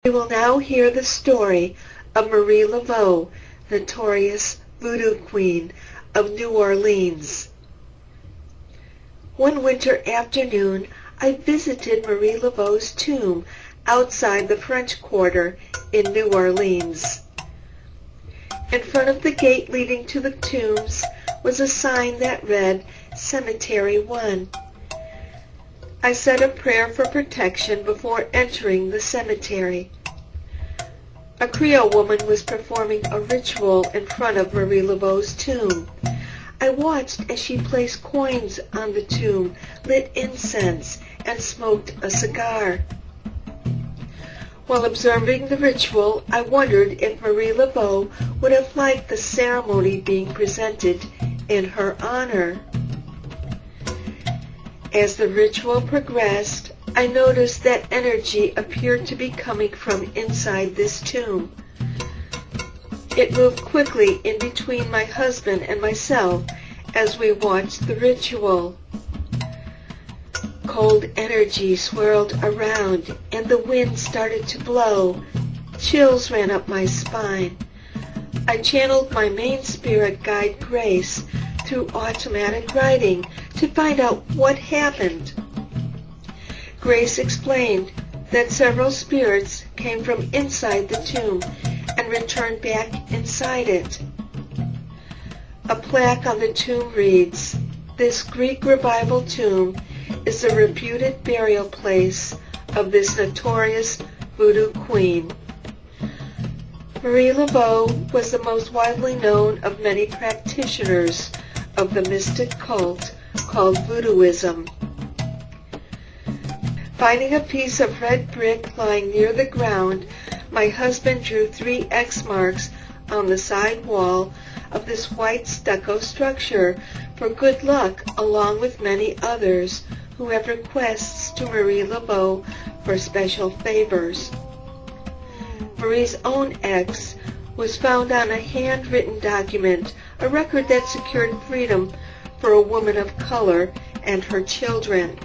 We will now hear the story of Marie Laveau, notorious Voodoo Queen of New Orleans. One winter afternoon, I visited Marie Laveau's tomb outside the French Quarter in New Orleans. In front of the gate leading to the tombs was a sign that read, Cemetery 1. I said a prayer for protection before entering the cemetery. A Creole woman was performing a ritual in front of Marie Laveau's tomb. I watched as she placed coins on the tomb, lit incense, and smoked a cigar. While observing the ritual, I wondered if Marie Laveau would have liked the ceremony being presented in her honor. As the ritual progressed, I noticed that energy appeared to be coming from inside this tomb. It moved quickly in between my husband and myself as we watched the ritual. Cold energy swirled around and the wind started to blow. Chills ran up my spine. I channeled my main spirit guide Grace through automatic writing to find out what happened. Grace explained that several spirits came from inside the tomb and returned back inside it. A plaque on the tomb reads, "This Greek revival tomb is the reputed burial place of this notorious Voodoo Queen." Marie Laveau was the most widely known of many practitioners of the mystic cult called Voodooism. Finding a piece of red brick lying near the ground, my husband drew 3 X marks on the side wall of this white stucco structure for good luck, along with many others who have requests to Marie Laveau for special favors. Marie's own X was found on a handwritten document, a record that secured freedom for a woman of color and her children.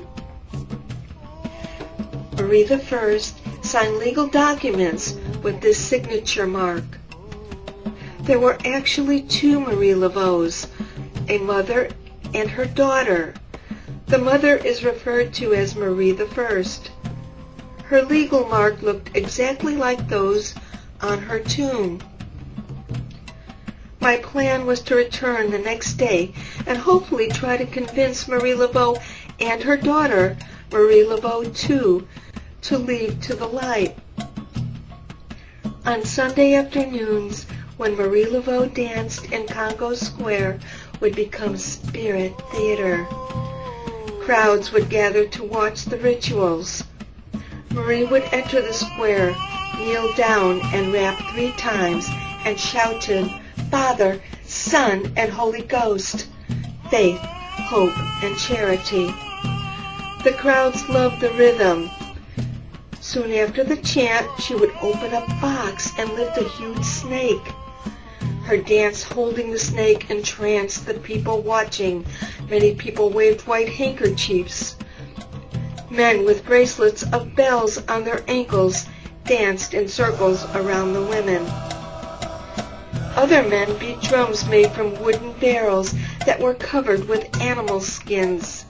Marie I signed legal documents with this signature mark. There were actually 2 Marie Laveaus, a mother and her daughter. The mother is referred to as Marie I. Her legal mark looked exactly like those on her tomb. My plan was to return the next day and hopefully try to convince Marie Laveau and her daughter, Marie Laveau II, to leave to the light. On Sunday afternoons, when Marie Laveau danced in Congo Square, would become spirit theater. Crowds would gather to watch the rituals. Marie would enter the square, kneel down and rap 3 times, and shouted, "Father, Son, and Holy Ghost, faith, hope, and charity." The crowds loved the rhythm. Soon after the chant, she would open a box and lift a huge snake. Her dance holding the snake entranced the people watching. Many people waved white handkerchiefs. Men with bracelets of bells on their ankles danced in circles around the women. Other men beat drums made from wooden barrels that were covered with animal skins.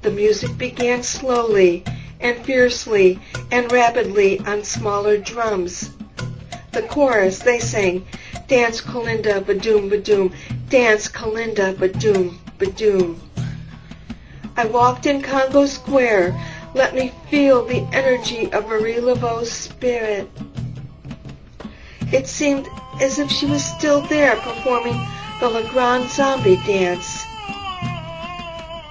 The music began slowly and fiercely and rapidly on smaller drums. The chorus, they sang, "Dance Kalinda Badoom Badoom, dance Kalinda Badoom Badoom." I walked in Congo Square. Let me feel the energy of Marie Laveau's spirit. It seemed as if she was still there performing the Le Grand Zombie dance.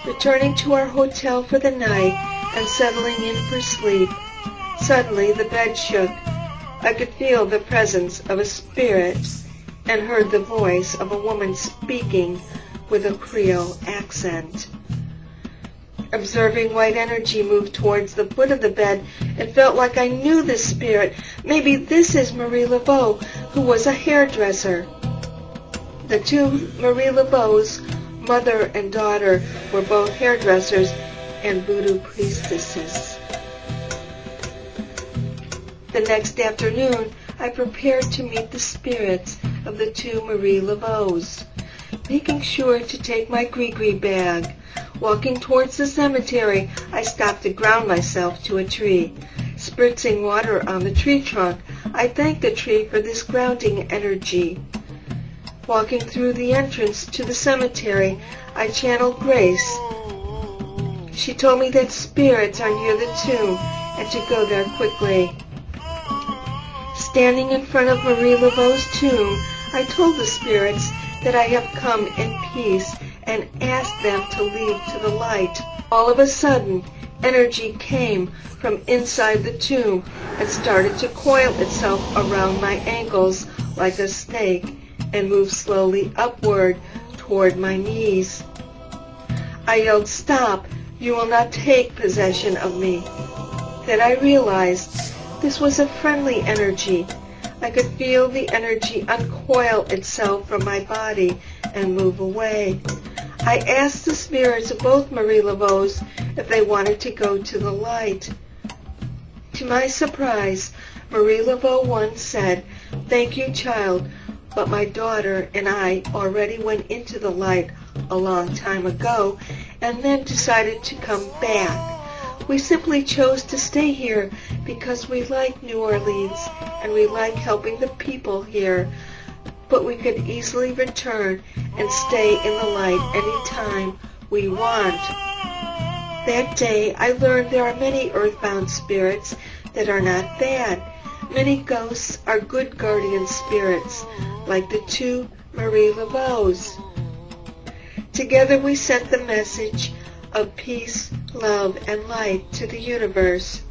Returning to our hotel for the night and settling in for sleep, suddenly the bed shook. I could feel the presence of a spirit and heard the voice of a woman speaking with a Creole accent. Observing white energy move towards the foot of the bed, it felt like I knew this spirit. Maybe this is Marie Laveau, who was a hairdresser. The 2 Marie Laveaus, mother and daughter, were both hairdressers and voodoo priestesses. The next afternoon, I prepared to meet the spirits of the two Marie Laveaus, making sure to take my gree-gree bag. Walking towards the cemetery, I stopped to ground myself to a tree. Spritzing water on the tree trunk, I thanked the tree for this grounding energy. Walking through the entrance to the cemetery, I channeled Grace. She told me that spirits are near the tomb and to go there quickly. Standing in front of Marie Laveau's tomb, I told the spirits that I have come in peace and asked them to leave to the light. All of a sudden, energy came from inside the tomb and started to coil itself around my ankles like a snake and move slowly upward toward my knees. I yelled, "Stop! You will not take possession of me." Then I realized this was a friendly energy. I could feel the energy uncoil itself from my body and move away. I asked the spirits of both Marie Laveaus if they wanted to go to the light. To my surprise, Marie Laveau once said, "Thank you, child, but my daughter and I already went into the light a long time ago and then decided to come back. We simply chose to stay here because we like New Orleans and we like helping the people here, but we could easily return and stay in the light anytime we want." That day, I learned there are many earthbound spirits that are not bad. Many ghosts are good guardian spirits, like the two Marie Laveaus. Together we sent the message of peace, love, and light to the universe.